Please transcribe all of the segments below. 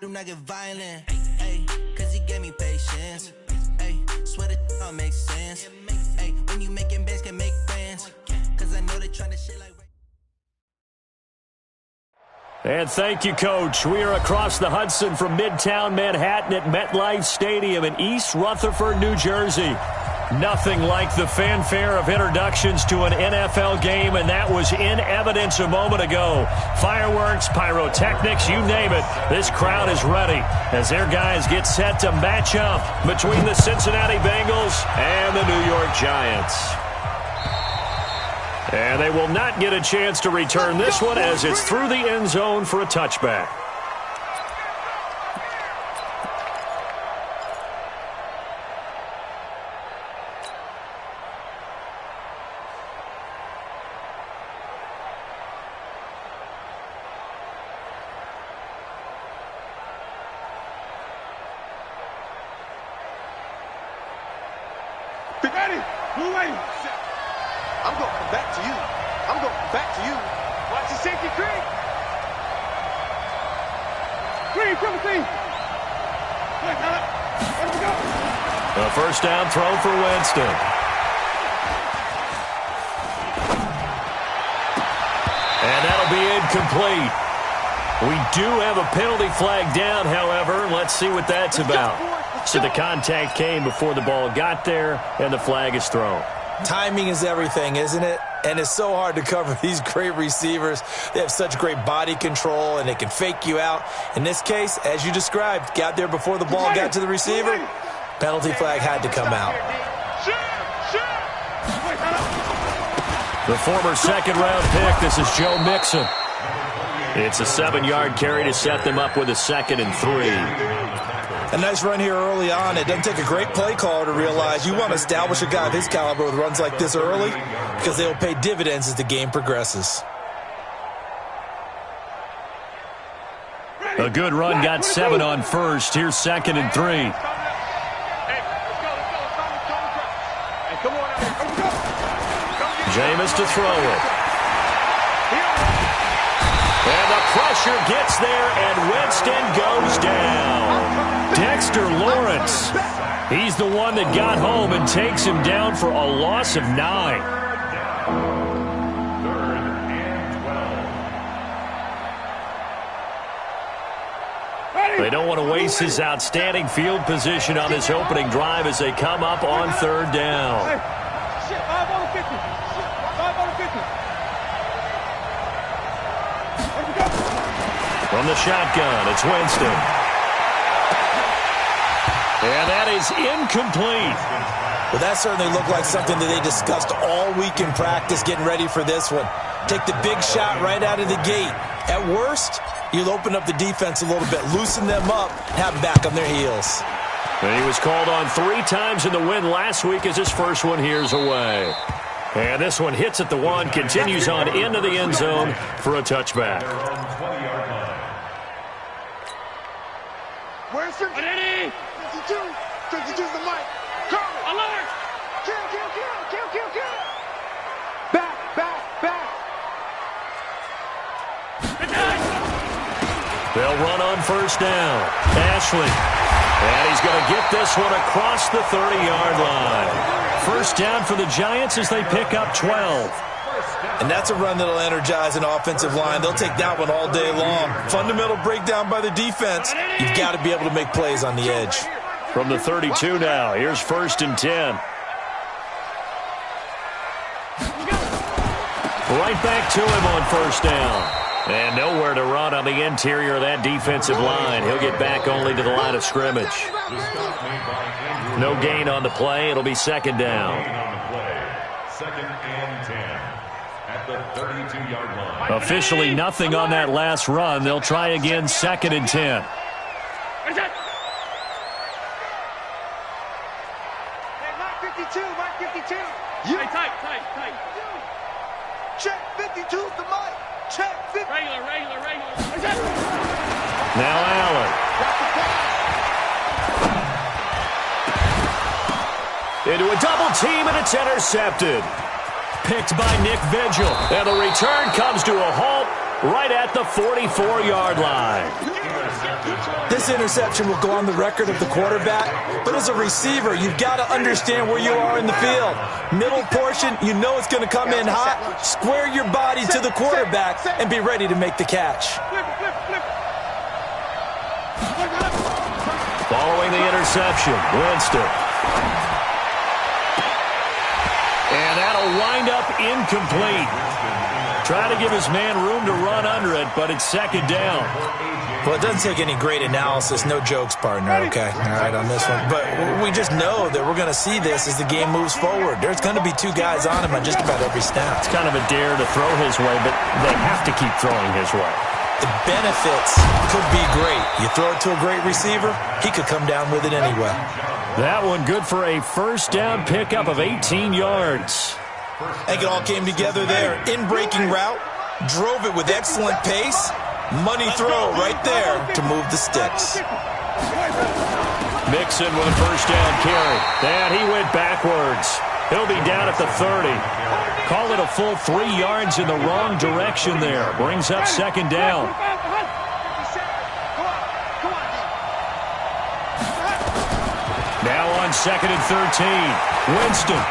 Do not get violent, ayy, cause he gave me patience, ayy, swear that all makes sense, ayy, when you making bands can make friends, cause I know they tryna shit like. And thank you, Coach. We are across the Hudson from Midtown Manhattan at MetLife Stadium in East Rutherford, New Jersey. Nothing like the fanfare of introductions to an NFL game, and that was in evidence a moment ago. Fireworks, pyrotechnics, you name it. This crowd is ready as their guys get set to match up between the Cincinnati Bengals and the New York Giants. And they will not get a chance to return this one as it's through the end zone for a touchback. I'm going back to you. I'm going back to you. Watch the safety, Creed. Creed, come Creed. Let him go. A first down throw for Winston. And that'll be incomplete. We do have a penalty flag down, however. Let's see what that's about. So the contact came before the ball got there, and the flag is thrown. Timing is everything, isn't it? And it's so hard to cover these great receivers. They have such great body control, and they can fake you out. In this case, as you described, got there before the ball got to the receiver. Penalty flag had to come out. The former second-round pick, this is Joe Mixon. It's a 7-yard carry to set them up with a 2nd and 3. A nice run here early on. It doesn't take a great play caller to realize you want to establish a guy of his caliber with runs like this early because they will pay dividends as the game progresses. A good run got 7 on first. Here's 2nd and 3. Jameis to throw it. And the pressure gets there, and Winston goes down. Dexter Lawrence, he's the one that got home and takes him down for a loss of 9. 3rd and 12. They don't want to waste his outstanding field position on this opening drive as they come up on 3rd down. Shit, 5 on 50. 5 on 50. From the shotgun, it's Winston. And that is incomplete. Well, that certainly looked like something that they discussed all week in practice getting ready for this one. Take the big shot right out of the gate. At worst, you'll open up the defense a little bit, loosen them up, have them back on their heels. And he was called on 3 times in the win last week as his first one here's away. And this one hits at the 1, continues on into the end zone for a touchback. Winston. 52's the mic. Cover. Alert. Kill. Back. They'll run on first down. Ashley. And he's going to get this one across the 30-yard line. First down for the Giants as they pick up 12. And that's a run that'll energize an offensive line. They'll take that one all day long. Fundamental breakdown by the defense. You've got to be able to make plays on the edge. From the 32 now, here's 1st and 10. Right back to him on first down. And nowhere to run on the interior of that defensive line. He'll get back only to the line of scrimmage. No gain on the play. It'll be 2nd down. 2nd and 10 at the 32-yard line. Officially nothing on that last run. They'll try again 2nd and 10. Mike 52. Hey, tight. Check 52's the mic. Check 50. Regular. Now Allen. Into a double team, and it's intercepted. Picked by Nick Vigil. And the return comes to a halt right at the 44-yard line. This interception will go on the record of the quarterback, but as a receiver, you've got to understand where you are in the field. Middle portion, you know it's going to come in hot. Square your body to the quarterback and be ready to make the catch. Following the interception, Winston. And that'll wind up incomplete. Try to give his man room to run under it, but it's second down. Well, it doesn't take any great analysis. No jokes, partner, okay? All right, on this one. But we just know that we're going to see this as the game moves forward. There's going to be two guys on him on just about every snap. It's kind of a dare to throw his way, but they have to keep throwing his way. The benefits could be great. You throw it to a great receiver, he could come down with it anyway. That one good for a first down pickup of 18 yards. I think it all came together there. In-breaking route, drove it with excellent pace. Money throw right there to move the sticks. Mixon with a first down carry. And he went backwards. He'll be down at the 30. Call it a full 3 yards in the wrong direction there. Brings up second down. Now on second and 13. Winston.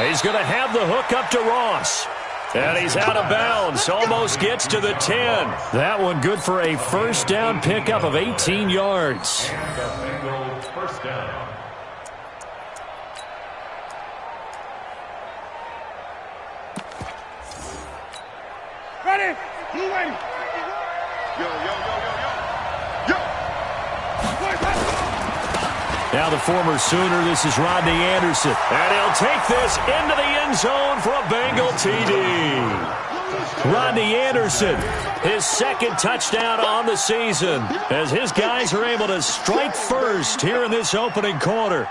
He's going to have the hook up to Ross. And he's out of bounds. Almost gets to the 10. That one good for a first down pickup of 18 yards. First down. Ready? Blue ready. Yo, yo, yo, yo, yo. Yo. Now the former Sooner, this is Rodney Anderson. And he'll take this into the end zone for a Bengal TD. Rodney Anderson, his second touchdown on the season, as his guys are able to strike first here in this opening quarter.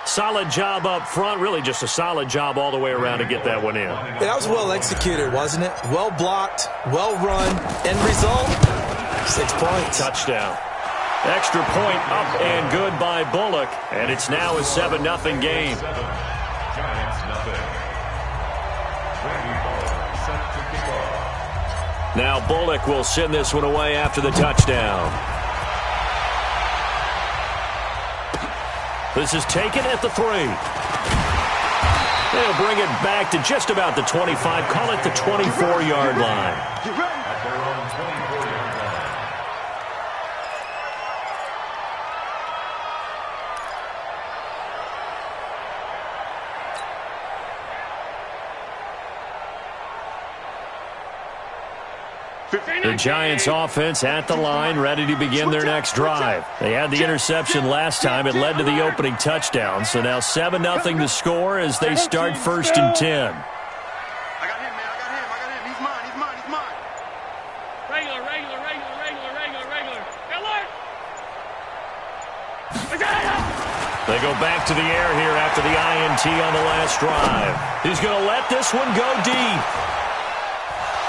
Solid job up front, really just a solid job all the way around to get that one in. Yeah, that was well executed, wasn't it? Well blocked, well run. End result, 6 points. Touchdown. Extra point up and good by Bullock, and it's now a 7-0 game. Giants nothing. Set to kick off. Now Bullock will send this one away after the touchdown. This is taken at the 3. They'll bring it back to just about the 25. Call it the 24-yard line. At their own 24-yard line. The Giants offense at the line, ready to begin their next drive. They had the interception last time. It led to the opening touchdown. So now 7-0 to score as they start first and 10. I got him, man. I got him. He's mine. Regular. They go back to the air here after the INT on the last drive. He's going to let this one go deep.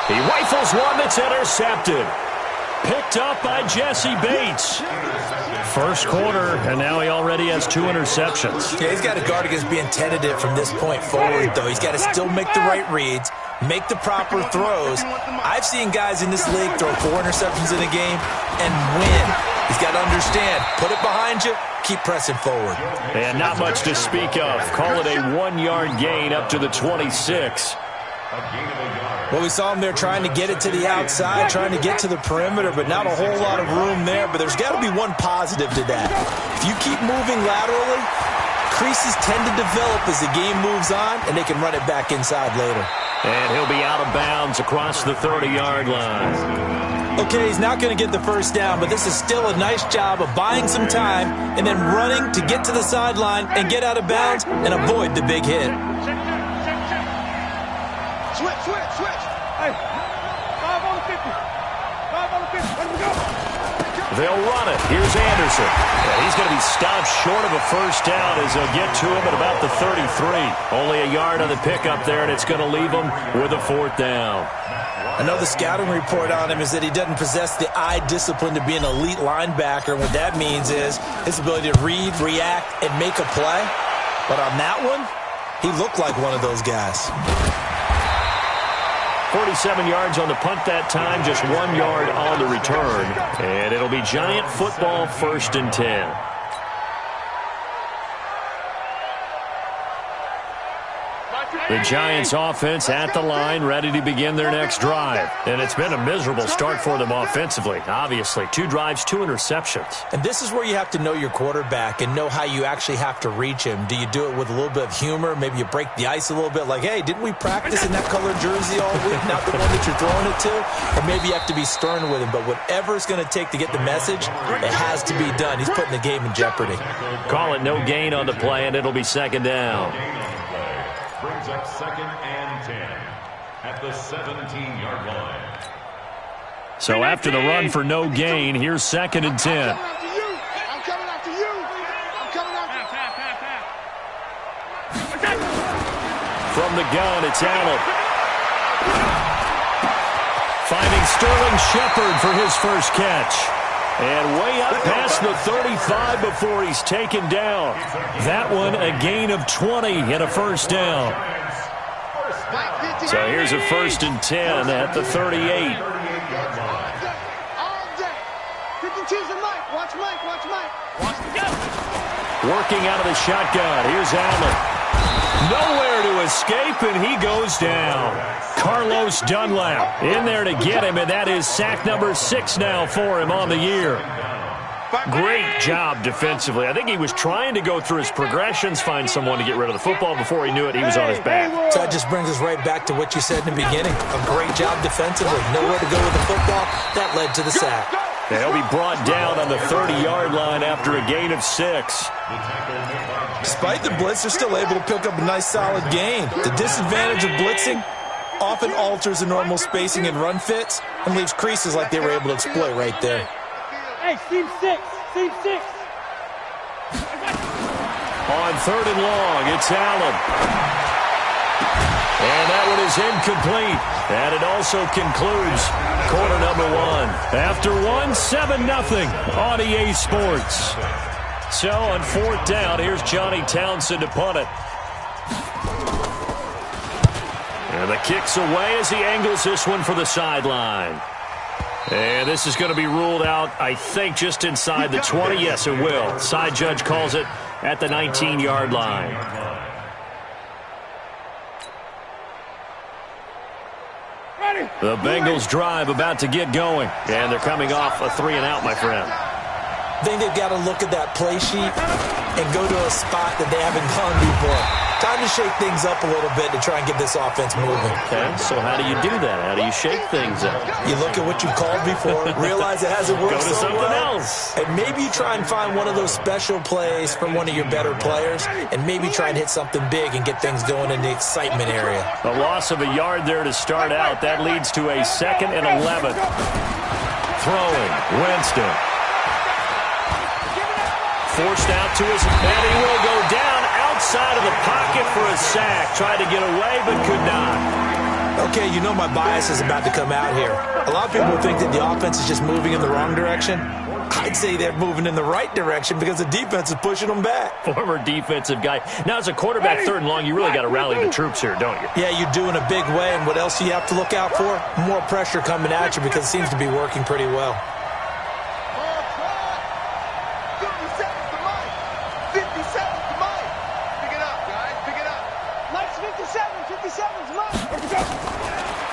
He rifles one that's intercepted. Picked up by Jesse Bates. First quarter, and now he already has 2 interceptions. Yeah, he's got to guard against being tentative from this point forward, though. He's got to still make the right reads, make the proper throws. I've seen guys in this league throw 4 interceptions in a game and win. He's got to understand, put it behind you, keep pressing forward. And not much to speak of. Call it a 1-yard gain up to the 26. Well, we saw him there trying to get it to the outside, trying to get to the perimeter, but not a whole lot of room there. But there's got to be one positive to that. If you keep moving laterally, creases tend to develop as the game moves on, and they can run it back inside later. And he'll be out of bounds across the 30-yard line. Okay, he's not going to get the first down, but this is still a nice job of buying some time and then running to get to the sideline and get out of bounds and avoid the big hit. Switch. Hey, 5 on the 50. 5 on the 50. Let me go. They'll run it. Here's Anderson. And he's going to be stopped short of a first down as they'll get to him at about the 33. Only a yard on the pickup there, and it's going to leave him with a 4th down. I know the scouting report on him is that he doesn't possess the eye discipline to be an elite linebacker. And what that means is his ability to read, react, and make a play. But on that one, he looked like one of those guys. 47 yards on the punt that time, just 1 yard on the return. And it'll be Giant football, 1st and 10. The Giants offense at the line, ready to begin their next drive. And it's been a miserable start for them offensively. Obviously, 2 drives, 2 interceptions. And this is where you have to know your quarterback and know how you actually have to reach him. Do you do it with a little bit of humor? Maybe you break the ice a little bit like, hey, didn't we practice in that colored jersey all week? Not the one that you're throwing it to? Or maybe you have to be stern with him. But whatever it's going to take to get the message, it has to be done. He's putting the game in jeopardy. Call it no gain on the play, and it'll be 2nd down. Brings up 2nd and 10 at the 17-yard line. So after the run for no gain, here's 2nd and 10. I'm coming after you. I'm coming after you. From the gun, it's Allen. Finding Sterling Shepard for his first catch. And way up past the 35 before he's taken down. That one a gain of 20 and a 1st down. So here's a 1st and 10 at the 38. All day. Pick and choose a Mike. Watch Mike. Watch Mike. Watch the go. Working out of the shotgun. Here's Allen. Nowhere to escape, and he goes down. Carlos Dunlap in there to get him, and that is sack number 6 now for him on the year. Great job defensively. I think he was trying to go through his progressions, find someone to get rid of the football. Before he knew it, he was on his back. So that just brings us right back to what you said in the beginning. A great job defensively. Nowhere to go with the football. That led to the sack. And he'll be brought down on the 30-yard line after a gain of 6. Despite the blitz, they're still able to pick up a nice, solid gain. The disadvantage of blitzing often alters the normal spacing and run fits and leaves creases like they were able to exploit right there. Hey, Team 6. Team 6. On 3rd and long, it's Allen. And that one is incomplete. And it also concludes quarter number 1. After 1, 7-0 on EA Sports. So on 4th down, here's Johnny Townsend to punt it. And the kick's away as he angles this one for the sideline. And this is going to be ruled out, I think, just inside the 20. Yes, it will. Side judge calls it at the 19-yard line. The Bengals drive about to get going. And they're coming off a 3-and-out, my friend. I think they've got to look at that play sheet and go to a spot that they haven't gone before. Time to shake things up a little bit to try and get this offense moving. Okay, so how do you do that? How do you shake things up? You look at what you called before, realize it hasn't worked Go to so something well, else. and maybe you try and find one of those special plays from one of your better players, and maybe try and hit something big and get things going in the excitement area. A loss of a yard there to start out. That leads to a 2nd and 11. Throwing, Winston. Forced out to his man. He will go down outside of the pocket for a sack. Tried to get away, but could not. Okay, you know my bias is about to come out here. A lot of people think that the offense is just moving in the wrong direction. I'd say they're moving in the right direction because the defense is pushing them back. Former defensive guy. Now, as a quarterback, 3rd and long, you really got to rally the troops here, don't you? Yeah, you do in a big way, and what else do you have to look out for? More pressure coming at you because it seems to be working pretty well.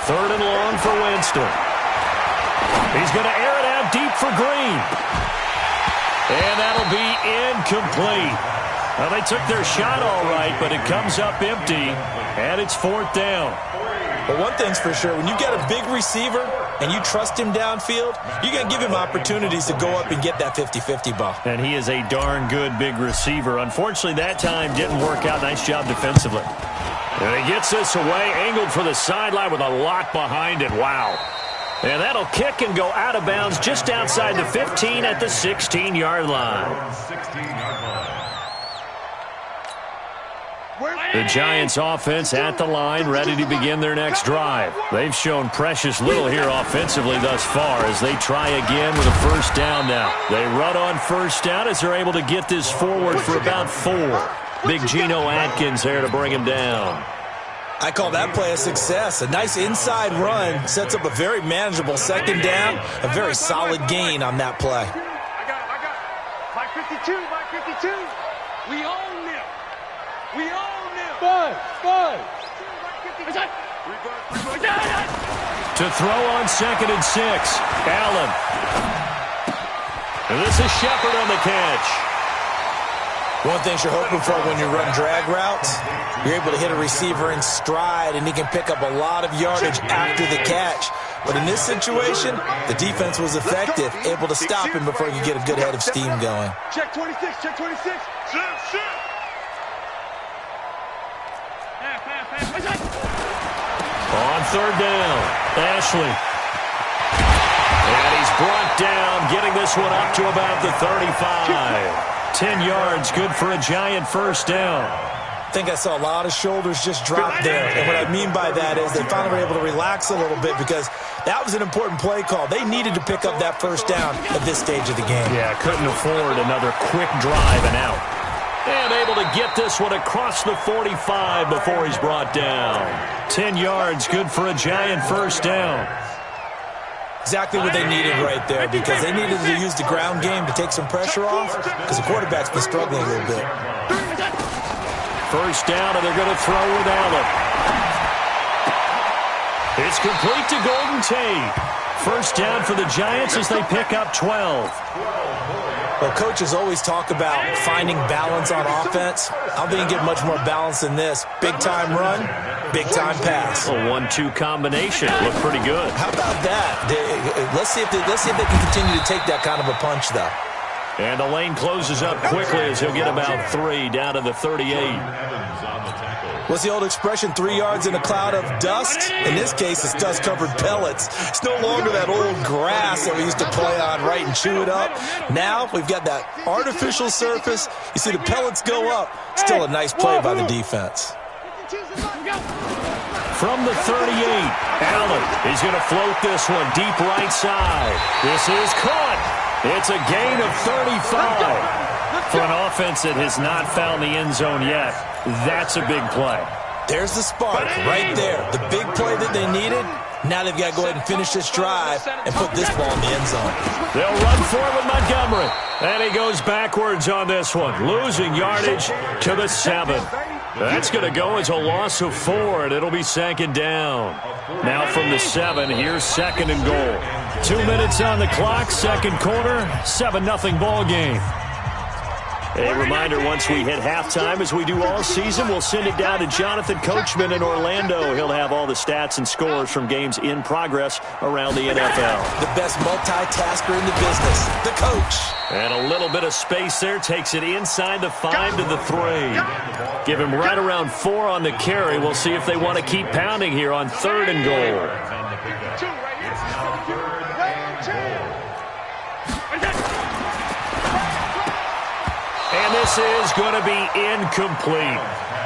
3rd and long for Winston. He's going to air it out deep for Green. And that'll be incomplete. Well, they took their shot all right, but it comes up empty, and it's 4th down. But one thing's for sure, when you got a big receiver and you trust him downfield, you're going to give him opportunities to go up and get that 50-50 ball. And he is a darn good big receiver. Unfortunately, that time didn't work out. Nice job defensively. And he gets this away, angled for the sideline with a lot behind it. Wow. And that'll kick and go out of bounds just outside the 15 at the 16-yard line. The Giants offense at the line, ready to begin their next drive. They've shown precious little here offensively thus far as they try again with a 1st down now. They run on 1st down as they're able to get this forward for about 4. Big Geno Atkins there to bring him down. I call that play a success. A nice inside run sets up a very manageable second down, a very solid gain on that play. I got it. Mike 52, Mike 52. We own them. We own them. Five. To throw on 2nd and 6. Allen. And this is Shepard on the catch. One thing you're hoping for when you run drag routes, you're able to hit a receiver in stride, and he can pick up a lot of yardage after the catch. But in this situation, the defense was effective, able to stop him before he could get a good head of steam going. Check 26, check 26. Shit. On 3rd down, Ashley. And he's brought down, getting this one up to about the 35. 10 yards, good for a giant first down. I think I saw a lot of shoulders just drop there. And what I mean by that is they finally were able to relax a little bit because that was an important play call. They needed to pick up that first down at this stage of the game. Yeah, couldn't afford another quick drive and out. And able to get this one across the 45 before he's brought down. 10 yards, good for a giant first down. Exactly what they needed right there because they needed to use the ground game to take some pressure off because the quarterback's been struggling a little bit. First down, and they're going to throw with Allen. It's complete to Golden Tate. First down for the Giants as they pick up 12. Well, coaches always talk about finding balance on offense. I don't think you get much more balance than this. Big-time run, big-time pass. A 1-2 combination. Looked pretty good. How about that? Let's see if they can continue to take that kind of a punch, though. And the lane closes up quickly as he'll get about 3 down to the 38. What's the old expression, 3 yards in a cloud of dust? In this case, it's dust-covered pellets. It's no longer that old grass that we used to play on, right, and chew it up. Now we've got that artificial surface. You see the pellets go up. Still a nice play by the defense. From the 38, Allen. He's going to float this one deep right side. This is caught. It's a gain of 35. For an offense that has not found the end zone yet, that's a big play. There's the spark right there. The big play that they needed. Now they've got to go ahead and finish this drive and put this ball in the end zone. They'll run for it with Montgomery. And he goes backwards on this one, losing yardage to the 7. That's going to go as a loss of 4, and it'll be 2nd down. Now from the 7, here's 2nd and goal. 2 minutes on the clock, second quarter, 7-0 ball game. A reminder, once we hit halftime, as we do all season, we'll send it down to Jonathan Coachman in Orlando. He'll have all the stats and scores from games in progress around the NFL. The best multitasker in the business, the coach. And a little bit of space there, takes it inside the 5 to the 3. Give him right around 4 on the carry. We'll see if they want to keep pounding here on 3rd and goal. And this is going to be incomplete.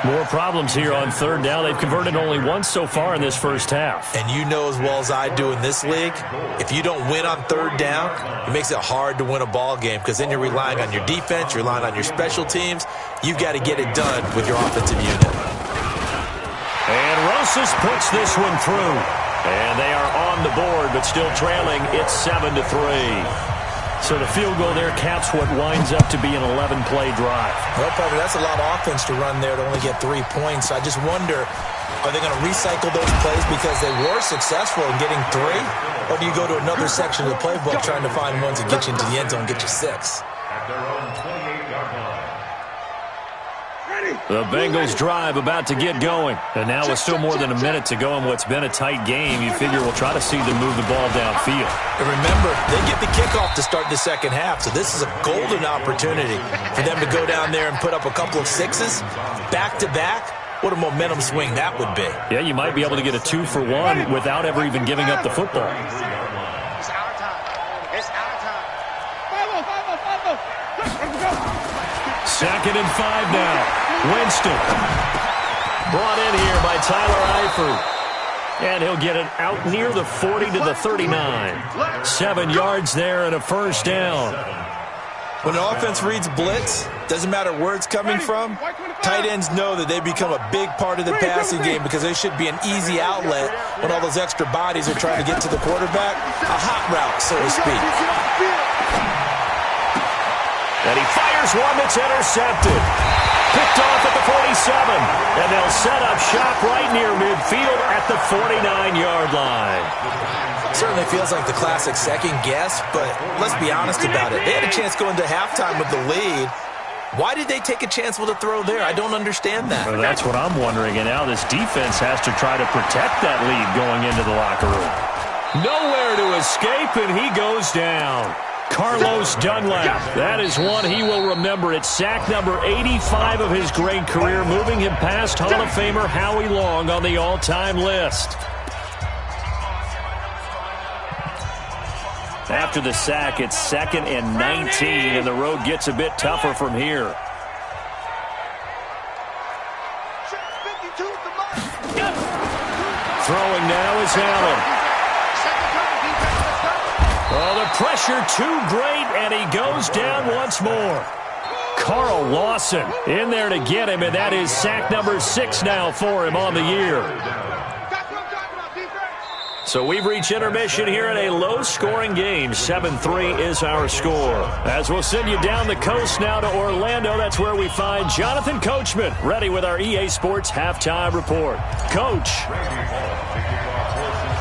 More problems here on 3rd down. They've converted only once so far in this first half. And you know as well as I do in this league, if you don't win on 3rd down, it makes it hard to win a ball game because then you're relying on your defense, you're relying on your special teams. You've got to get it done with your offensive unit. And Rosas puts this one through. And they are on the board, but still trailing. It's 7-3. So the field goal there caps what winds up to be an 11-play drive. Well, Parker, that's a lot of offense to run there to only get 3 points. I just wonder, are they going to recycle those plays because they were successful in getting 3? Or do you go to another section of the playbook trying to find ones that get you into the end zone and get you 6? At their own 28-yard line. The Bengals drive about to get going. And now with still more than a minute to go in what's been a tight game, you figure we'll try to see them move the ball downfield. And remember, they get the kickoff to start the second half, so this is a golden opportunity for them to go down there and put up a couple of 6s back-to-back. What a momentum swing that would be. Yeah, you might be able to get a 2-for-1 without ever even giving up the football. It's our time. It's our time. 2nd and 5 now. Winston. Brought in here by Tyler Eifert. And he'll get it out near the 40 to the 39. 7 yards there and a first down. When an offense reads blitz, doesn't matter where it's coming from, tight ends know that they become a big part of the passing game because they should be an easy outlet when all those extra bodies are trying to get to the quarterback. A hot route, so to speak. And he fires one that's intercepted. Picked off at the 47. And they'll set up shop right near midfield at the 49-yard line. Certainly feels like the classic second guess, but let's be honest about it. They had a chance going to halftime with the lead. Why did they take a chance with a throw there? I don't understand that. Well, that's what I'm wondering. And now this defense has to try to protect that lead going into the locker room. Nowhere to escape, and he goes down. Carlos Dunlap. That is one he will remember. It's sack number 85 of his great career, moving him past Hall of Famer Howie Long on the all-time list. After the sack, it's 2nd and 19, and the road gets a bit tougher from here. Throwing now is Allen. Oh, the pressure too great, and he goes down once more. Carl Lawson in there to get him, and that is sack number 6 now for him on the year. So we've reached intermission here in a low-scoring game. 7-3 is our score. As we'll send you down the coast now to Orlando, that's where we find Jonathan Coachman, ready with our EA Sports halftime report. Coach.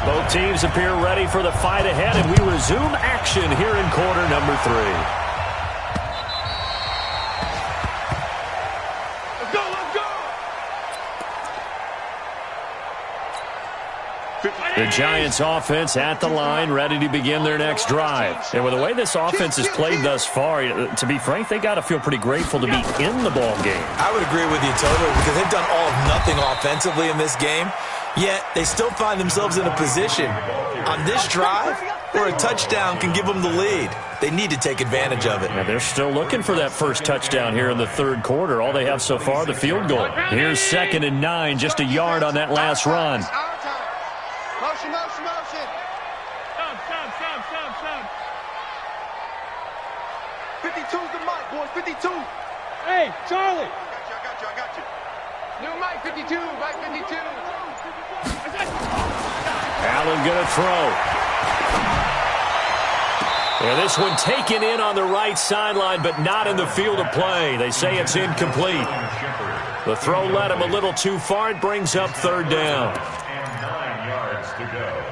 Both teams appear ready for the fight ahead, and we resume action here in quarter number 3. Let's go, let's go! The Giants offense at the line, ready to begin their next drive. And with the way this offense has played thus far, to be frank, they got to feel pretty grateful to be in the ball game. I would agree with you totally because they've done all of nothing offensively in this game, yet they still find themselves in a position on this drive where a touchdown can give them the lead. They need to take advantage of it. Now they're still looking for that first touchdown here in the third quarter. All they have so far, the field goal. Here's 2nd and 9, just a yard on that last run. Motion, motion, motion. Stop. 52's the mic, boys, 52. Hey, Charlie. I got you. New mic, 52, mic 52. Allen gonna throw. And this one taken in on the right sideline, but not in the field of play. They say it's incomplete. The throw led him a little too far. It brings up 3rd down. And 9 yards to go.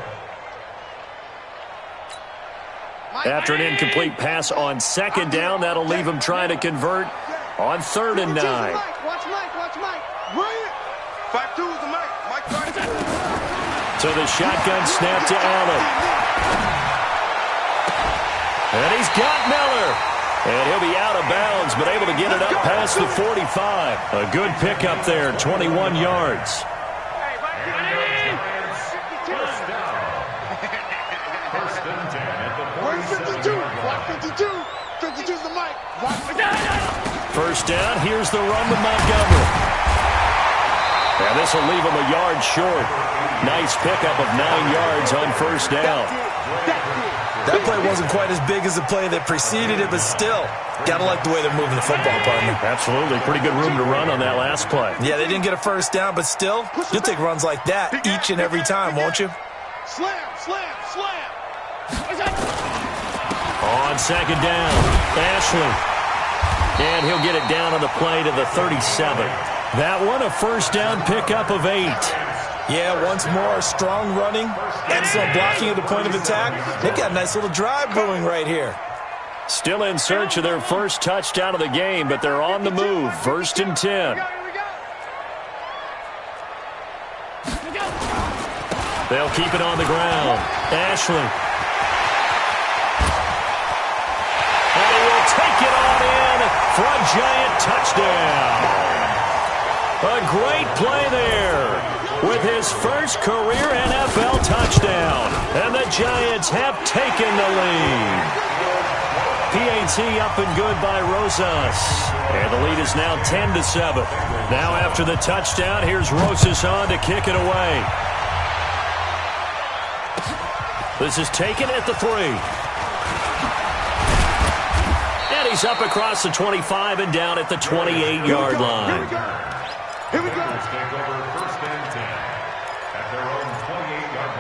After an incomplete pass on 2nd down, that'll leave him trying to convert on 3rd and 9. Watch Mike. Brilliant. 52's the mic. Mike 52. To the shotgun snap to Allen. And he's got Miller. And he'll be out of bounds, but able to get it up past the 45. A good pickup there, 21 yards. First down, here's the run to Montgomery. And this will leave him a yard short. Nice pickup of 9 yards on first down. That play wasn't quite as big as the play that preceded it, but still, got to like the way they're moving the football, partner. Absolutely. Pretty good room to run on that last play. Yeah, they didn't get a first down, but still, you'll take runs like that each and every time, won't you? Slam. On 2nd down, Ashley. And he'll get it down on the play to the 37. That one, a first down pickup of 8. Yeah, once more, strong running, excellent blocking at the point of attack. They've got a nice little drive brewing right here. Still in search of their first touchdown of the game, but they're on the move. 1st and 10. They'll keep it on the ground. Ashley. And he will take it on in for a Giant touchdown. A great play there with his first career NFL touchdown. And the Giants have taken the lead. PAT up and good by Rosas. And the lead is now 10-7. Now after the touchdown, here's Rosas on to kick it away. This is taken at the 3. And he He's up across the 25 and down at the 28-yard line. Here we go. Let's take over 1st and 10 at their own 28-yard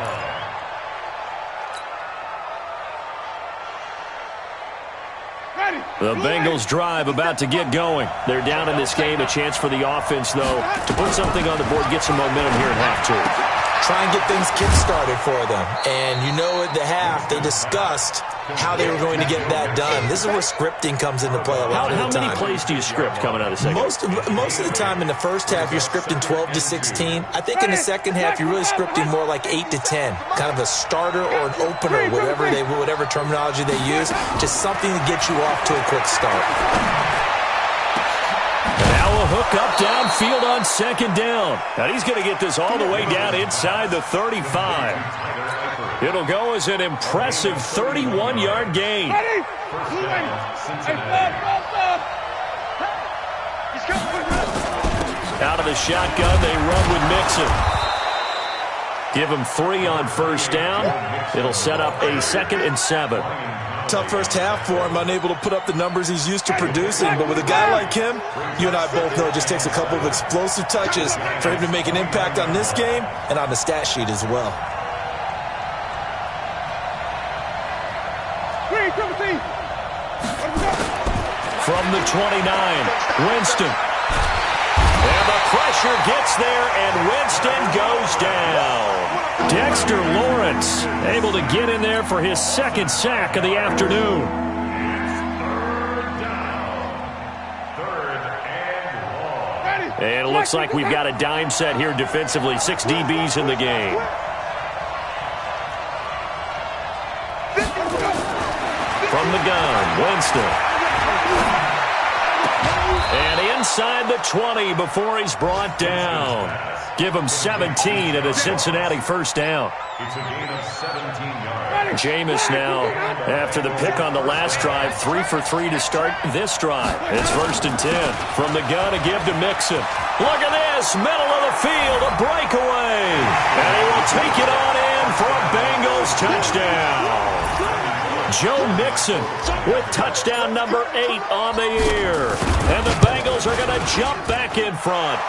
line. The Bengals drive about to get going. They're down in this game. A chance for the offense, though, to put something on the board, get some momentum here in half two. Try and get things kick-started for them. And you know at the half, they discussed how they were going to get that done. This is where scripting comes into play a lot of the time. How many plays do you script coming out of the second? Most of the time in the first half, you're scripting 12 to 16. I think in the second half, you're really scripting more like 8 to 10. Kind of a starter or an opener, whatever terminology they use. Just something to get you off to a quick start. Now a hook up downfield on second down. And he's going to get this all the way down inside the 35. It'll go as an impressive 31-yard gain. Out of the shotgun, they run with Mixon. Give him 3 on first down. It'll set up a 2nd and 7. Tough first half for him, unable to put up the numbers he's used to producing. But with a guy like him, you and I both know it just takes a couple of explosive touches for him to make an impact on this game and on the stat sheet as well. From the 29, Winston. And the pressure gets there, and Winston goes down. Dexter Lawrence able to get in there for his 2nd sack of the afternoon. And it looks like we've got a dime set here defensively. 6 DBs in the game. From the gun, Winston. And inside the 20 before he's brought down. Give him 17 at a Cincinnati first down. It's a gain of 17 yards. Jameis now, after the pick on the last drive, 3 for 3 to start this drive. It's 1st and 10. From the gun to give to Mixon. Look at this, middle of the field, a breakaway. And he will take it on in for a Bengals touchdown. Joe Mixon with touchdown number 8 on the year. And the Bengals are going to jump back in front.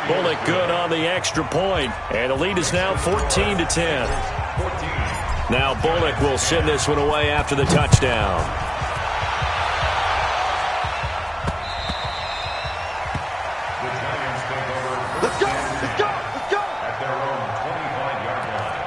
Bullock good on the extra point. And the lead is now 14 to 10. Now Bullock will send this one away after the touchdown. The Giants take over. Let's go! Let's go! Let's go! At their own 25-yard line.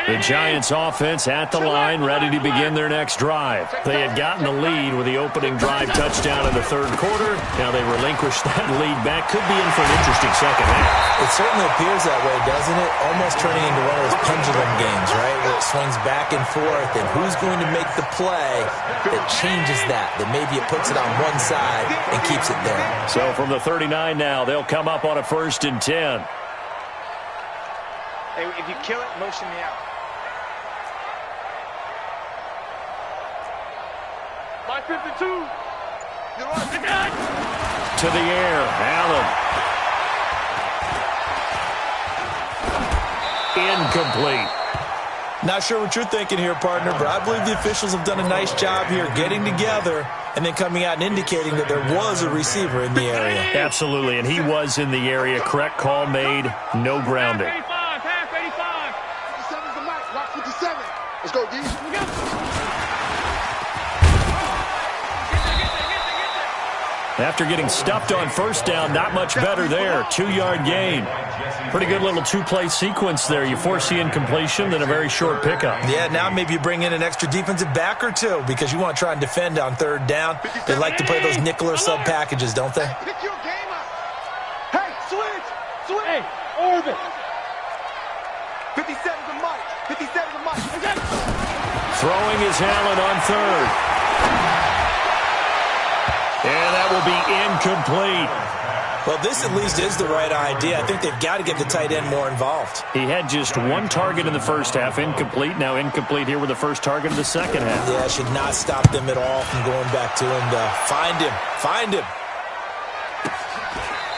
The Giants offense at the line, ready to begin their next drive. They had gotten the lead with the opening drive touchdown in the 3rd quarter. Now they relinquished that lead back. Could be in for an interesting second half. It certainly appears that way, doesn't it? Almost turning into one of those pendulum games, right? Where it swings back and forth, and who's going to make the play that changes that maybe it puts it on one side and keeps it there. So from the 39 now, they'll come up on a 1st and 10. Hey, if you kill it, motion me out. My 52. To the air, Allen. Incomplete. Not sure what you're thinking here, partner, but I believe the officials have done a nice job here getting together and then coming out and indicating that there was a receiver in the area. Absolutely, and he was in the area. Correct call made, no grounding. Pass 85. 57's the mic. Rock 57. Let's go, D. After getting stuffed on first down, not much better there. 2-yard gain. Pretty good little 2-play sequence there. You force the incompletion, then a very short pickup. Yeah, now maybe you bring in an extra defensive back or two because you want to try and defend on 3rd down. They like to play those nickel or sub packages, don't they? Pick your game up. Hey, switch. Switch. Hey, orbit. 57's the mic. 57's the mic. Throwing is Allen on 3rd. And that will be incomplete. Well, this at least is the right idea. I think they've got to get the tight end more involved. He had just 1 target in the first half, incomplete. Now incomplete here with the first target of the second half. Yeah, should not stop them at all from going back to him to find him. Find him.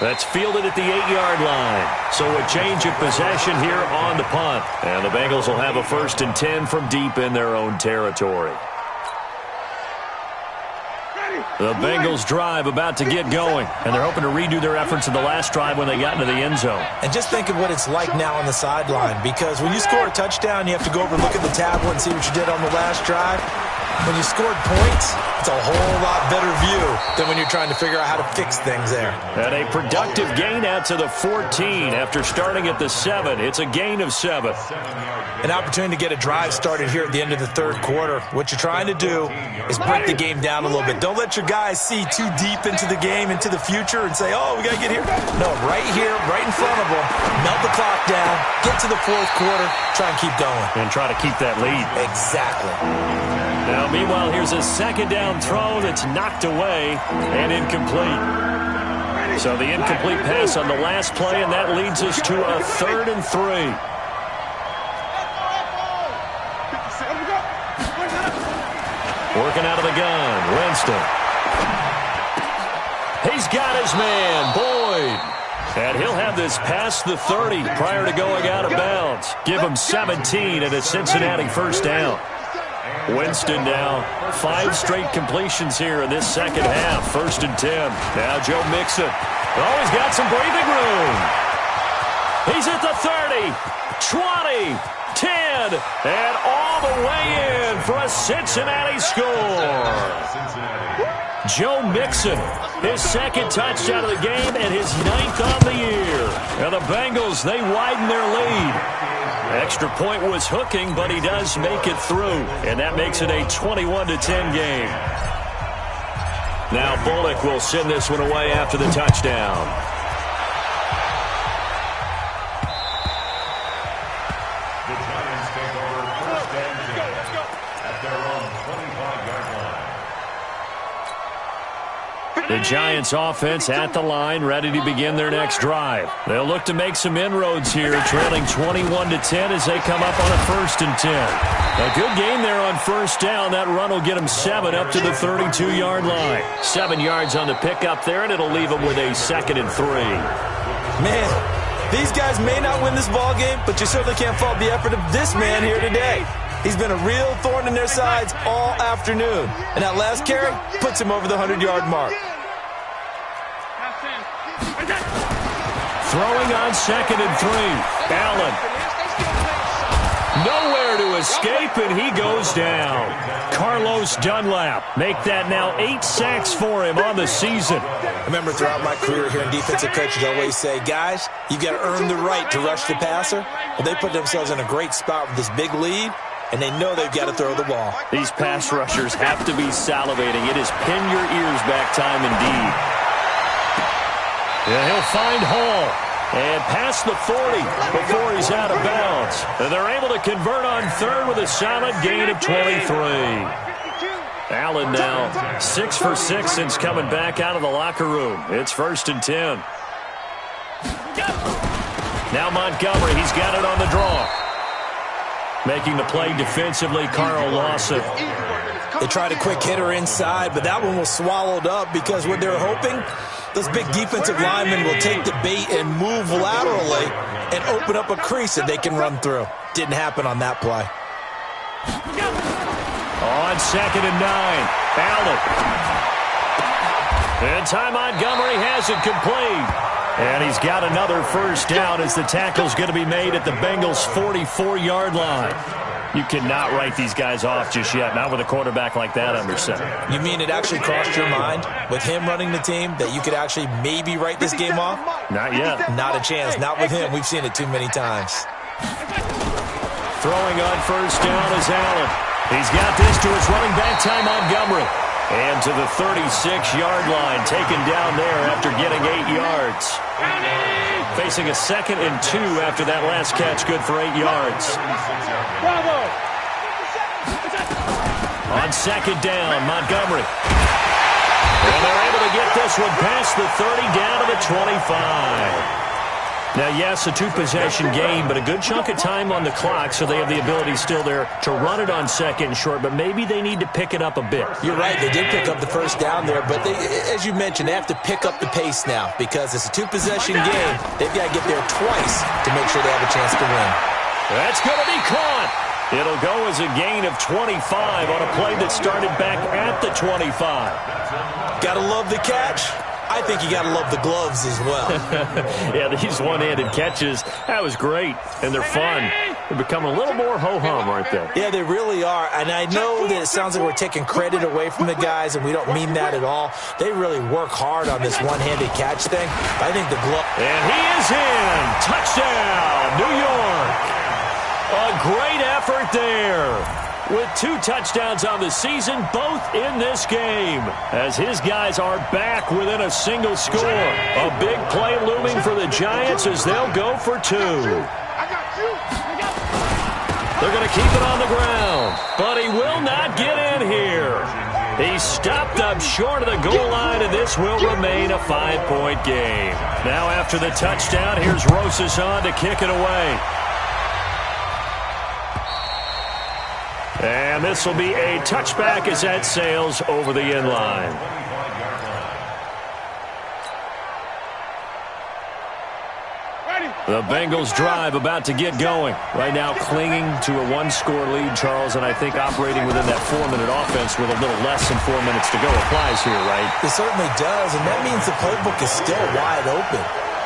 That's fielded at the 8-yard line. So a change of possession here on the punt. And the Bengals will have a 1st and 10 from deep in their own territory. The Bengals drive about to get going, and they're hoping to redo their efforts in the last drive when they got into the end zone. And just think of what it's like now on the sideline, because when you score a touchdown, you have to go over and look at the tablet and see what you did on the last drive. When you scored points, it's a whole lot better view than when you're trying to figure out how to fix things there. And a productive gain out to the 14 after starting at the 7. It's a gain of 7. An opportunity to get a drive started here at the end of the third quarter. What you're trying to do is break the game down a little bit. Don't let your guys see too deep into the game, into the future, and say, oh, we got to get here. No, right here, right in front of them. Melt the clock down, get to the fourth quarter, try and keep going. And try to keep that lead. Exactly. Now, meanwhile, here's a second down throw that's knocked away and incomplete. So the incomplete pass on the last play, and that leads us to a 3rd and 3. Working out of the gun, Winston. He's got his man, Boyd. And he'll have this past the 30 prior to going out of bounds. Give him 17 and a Cincinnati 1st down. Winston now 5 straight completions here in this second half. 1st and 10. Now Joe Mixon. Oh, he's got some breathing room. He's at the 30, 20, 10, and all the way in for a Cincinnati score. Joe Mixon, his 2nd touchdown of the game and his 9th on the year. And the Bengals, they widen their lead. Extra point was hooking, but he does make it through. And that makes it a 21-10 game. Now Bullock will send this one away after the touchdown. The Giants take over 1st and 10 at their own 25-yard line. The Giants offense at the line, ready to begin their next drive. They'll look to make some inroads here, trailing 21-10 as they come up on a 1st and 10. A good game there on 1st down. That run will get them 7 up to the 32-yard line. 7 yards on the pickup there, and it'll leave them with a 2nd and 3. Man, these guys may not win this ball game, but you certainly can't fault the effort of this man here today. He's been a real thorn in their sides all afternoon. And that last carry puts him over the 100-yard mark. Throwing on 2nd and 3. Allen. Nowhere to escape, and he goes down. Carlos Dunlap. Make that now 8 sacks for him on the season. I remember throughout my career hearing defensive coaches always say, guys, you got to earn the right to rush the passer. Well, they put themselves in a great spot with this big lead, and they know they've got to throw the ball. These pass rushers have to be salivating. It is pin your ears back time indeed. Yeah, he'll find Hall. And past the 40 before he's out of bounds. And they're able to convert on 3rd with a solid gain of 23. Allen now 6 for 6 since coming back out of the locker room. It's 1st and 10. Now Montgomery, he's got it on the draw. Making the play defensively, Carl Lawson. They tried a quick hitter inside, but that one was swallowed up because what they're hoping, those big defensive linemen will take the bait and move laterally and open up a crease that they can run through. Didn't happen on that play. On 2nd and 9, Allen. And Ty Montgomery has it complete. And he's got another 1st down as the tackle's going to be made at the Bengals' 44-yard line. You cannot write these guys off just yet, not with a quarterback like that under center. You mean it actually crossed your mind with him running the team that you could actually maybe write this game off? Not yet. Not a chance. Not with him. We've seen it too many times. Throwing on 1st down is Allen. He's got this to his running back, Ty Montgomery. And to the 36-yard line, taken down there after getting 8 yards. Facing a 2nd and 2 after that last catch, good for 8 yards. On 2nd down, Montgomery. And they're able to get this one past the 30 down to the 25. Now, yes, a two-possession game, but a good chunk of time on the clock, so they have the ability still there to run it on second and short, but maybe they need to pick it up a bit. You're right. They did pick up the first down there, but they, as you mentioned, they have to pick up the pace now because it's a two-possession game. They've got to get there twice to make sure they have a chance to win. That's going to be caught. It'll go as a gain of 25 on a play that started back at the 25. Got to love the catch. I think you got to love the gloves as well. Yeah, these one-handed catches, that was great, and they're fun. They're becoming a little more ho-hum, aren't they? Yeah, they really are, and I know that it sounds like we're taking credit away from the guys, and we don't mean that at all. They really work hard on this one-handed catch thing. I think the glove... And he is in! Touchdown, New York! A great effort there. With 2 touchdowns on the season, both in this game, as his guys are back within a single score. A big play looming for the Giants as they'll go for 2. They're going to keep it on the ground, but he will not get in here. He stopped up short of the goal line, and this will remain a 5-point game. Now after the touchdown, here's Rosas on to kick it away. And this will be a touchback as that sails over the end line. The Bengals drive about to get going. Right now clinging to a 1-score lead, Charles, and I think operating within that 4-minute offense with a little less than 4 minutes to go applies here, right? It certainly does, and that means the playbook is still wide open.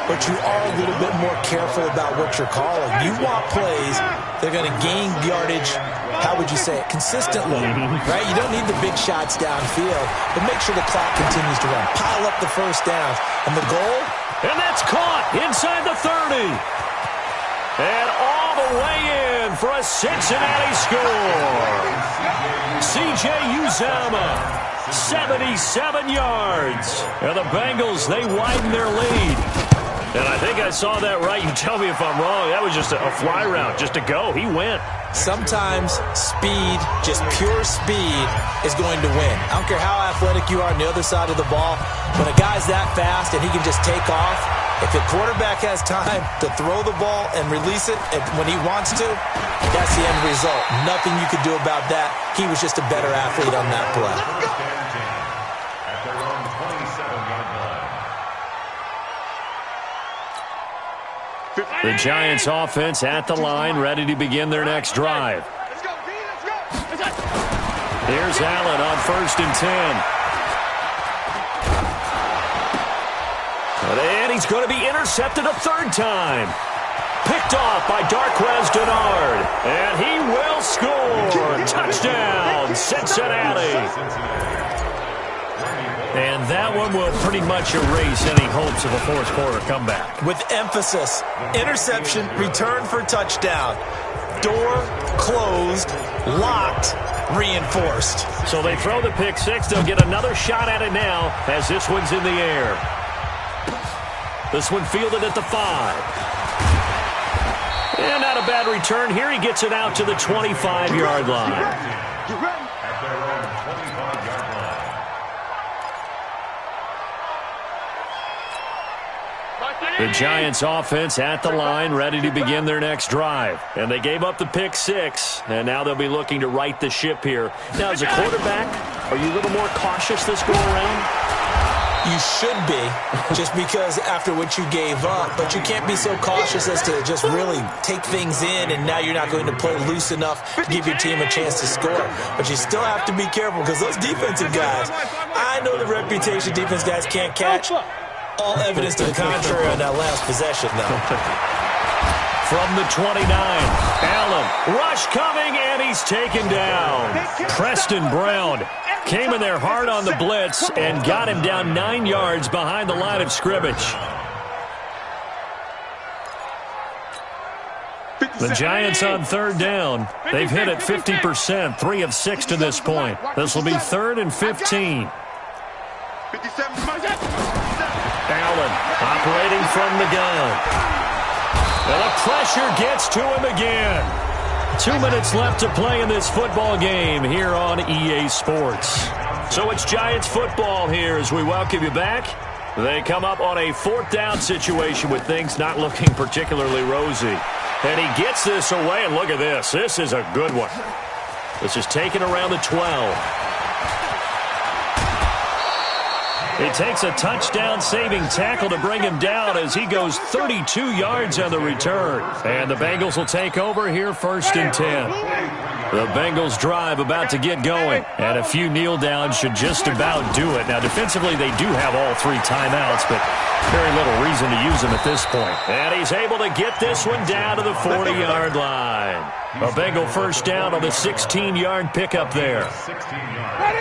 But you are a little bit more careful about what you're calling. You want plays that are going to gain yardage, how would you say it, consistently, right? You don't need the big shots downfield, but make sure the clock continues to run. Pile up the first downs. And the goal? And that's caught inside the 30. And all the way in for a Cincinnati score. C.J. Uzomah, 77 yards. And the Bengals, they widen their lead. And I think I saw that right. You tell me if I'm wrong. That was just a fly route, just to go. He went. Sometimes speed, just pure speed, is going to win. I don't care how athletic you are on the other side of the ball. When a guy's that fast and he can just take off, if the quarterback has time to throw the ball and release it when he wants to, that's the end result. Nothing you could do about that. He was just a better athlete on that play. At their own 27-yard line. The Giants offense at the line, ready to begin their next drive. Here's Allen on 1st and 10. And he's going to be intercepted a 3rd time. Picked off by Darquez Dennard. And he will score. Touchdown, Cincinnati. And that one will pretty much erase any hopes of a 4th quarter comeback. With emphasis, interception, return for touchdown. Door closed, locked, reinforced. So they throw the pick 6. They'll get another shot at it now as this one's in the air. This one fielded at the 5. And not a bad return. Here he gets it out to the 25-yard line. At their own 25-yard line. The Giants offense at the line, ready to begin their next drive. And they gave up the pick 6, and now they'll be looking to right the ship here. Now, as a quarterback, are you a little more cautious this go around? You should be, just because after what you gave up, but you can't be so cautious as to just really take things in, and now you're not going to play loose enough to give your team a chance to score. But you still have to be careful, because those defensive guys, I know the reputation defense guys can't catch. All evidence to the contrary on that last possession, though. From the 29, Allen, rush coming, and he's taken down. Preston Brown came in there hard on the blitz and got him down 9 yards behind the line of scrimmage. The Giants on 3rd down. They've hit it 50%, 3 of 6 to this point. This will be 3rd and 15. Allen operating from the gun. And the pressure gets to him again. 2 minutes left to play in this football game here on EA Sports. So it's Giants football here as we welcome you back. They come up on a 4th down situation with things not looking particularly rosy. And he gets this away, and look at this. This is a good one. This is taken around the 12. He takes a touchdown-saving tackle to bring him down as he goes 32 yards on the return. And the Bengals will take over here 1st and 10. The Bengals drive about to get going, and a few kneel downs should just about do it. Now, defensively, they do have all 3 timeouts, but very little reason to use them at this point. And he's able to get this one down to the 40-yard line. A Bengal 1st down on the 16-yard pickup there.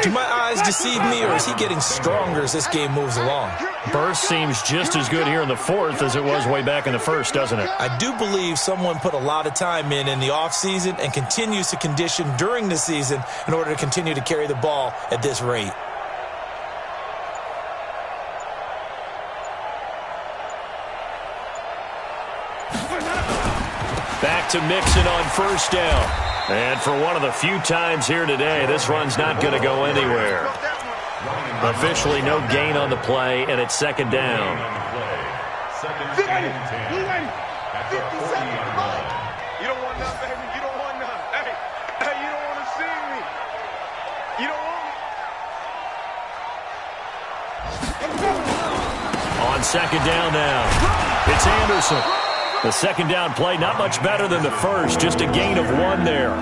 Do my eyes deceive me, or is he getting stronger as this game moves along? Burst seems just as good here in the 4th as it was way back in the 1st, doesn't it? I do believe someone put a lot of time in the offseason and continues to condition during the season in order to continue to carry the ball at this rate. Back to Mixon on 1st down. And for one of the few times here today, this run's not going to go anywhere. Officially no gain on the play, and it's 2nd down. You don't want none, baby. You don't want none. Hey, you don't want to see me. You don't want me. On 2nd down now, it's Anderson. The 2nd down play, not much better than the 1st, just a gain of 1 there.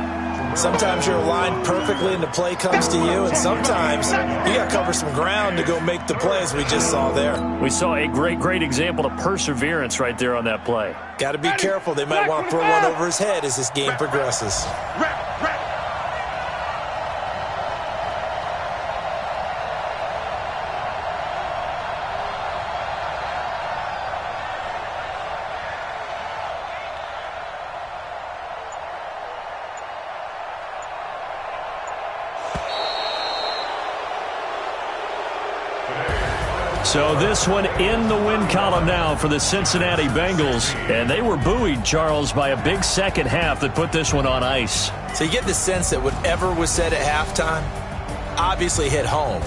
Sometimes you're aligned perfectly and the play comes to you, and sometimes you got to cover some ground to go make the play, as we just saw there. We saw a great example of perseverance right there on that play. Got to be careful. They might want to throw one over his head as this game progresses. So this one in the win column now for the Cincinnati Bengals. And they were buoyed, Charles, by a big second half that put this one on ice. So you get the sense that whatever was said at halftime obviously hit home.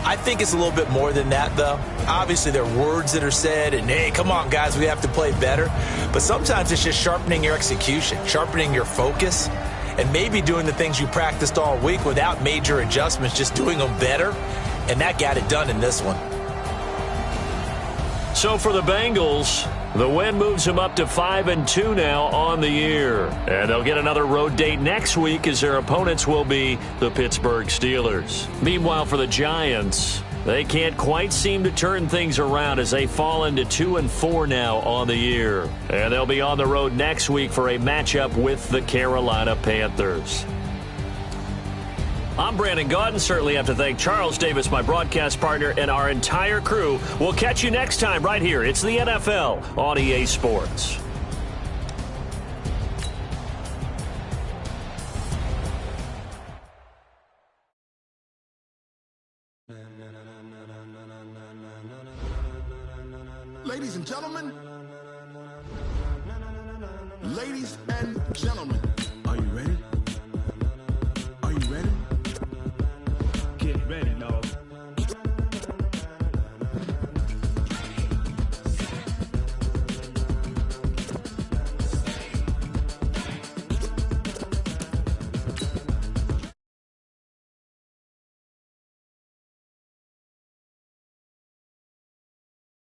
I think it's a little bit more than that, though. Obviously, there are words that are said, and, hey, come on, guys, we have to play better. But sometimes it's just sharpening your execution, sharpening your focus, and maybe doing the things you practiced all week without major adjustments, just doing them better. And that got it done in this one. So for the Bengals, the win moves them up to 5-2 now on the year. And they'll get another road date next week as their opponents will be the Pittsburgh Steelers. Meanwhile, for the Giants, they can't quite seem to turn things around as they fall into 2-4 now on the year. And they'll be on the road next week for a matchup with the Carolina Panthers. I'm Brandon Gaudin. Certainly have to thank Charles Davis, my broadcast partner, and our entire crew. We'll catch you next time right here. It's the NFL on EA Sports. Ladies and gentlemen, are you ready? Are you ready? Get ready, no.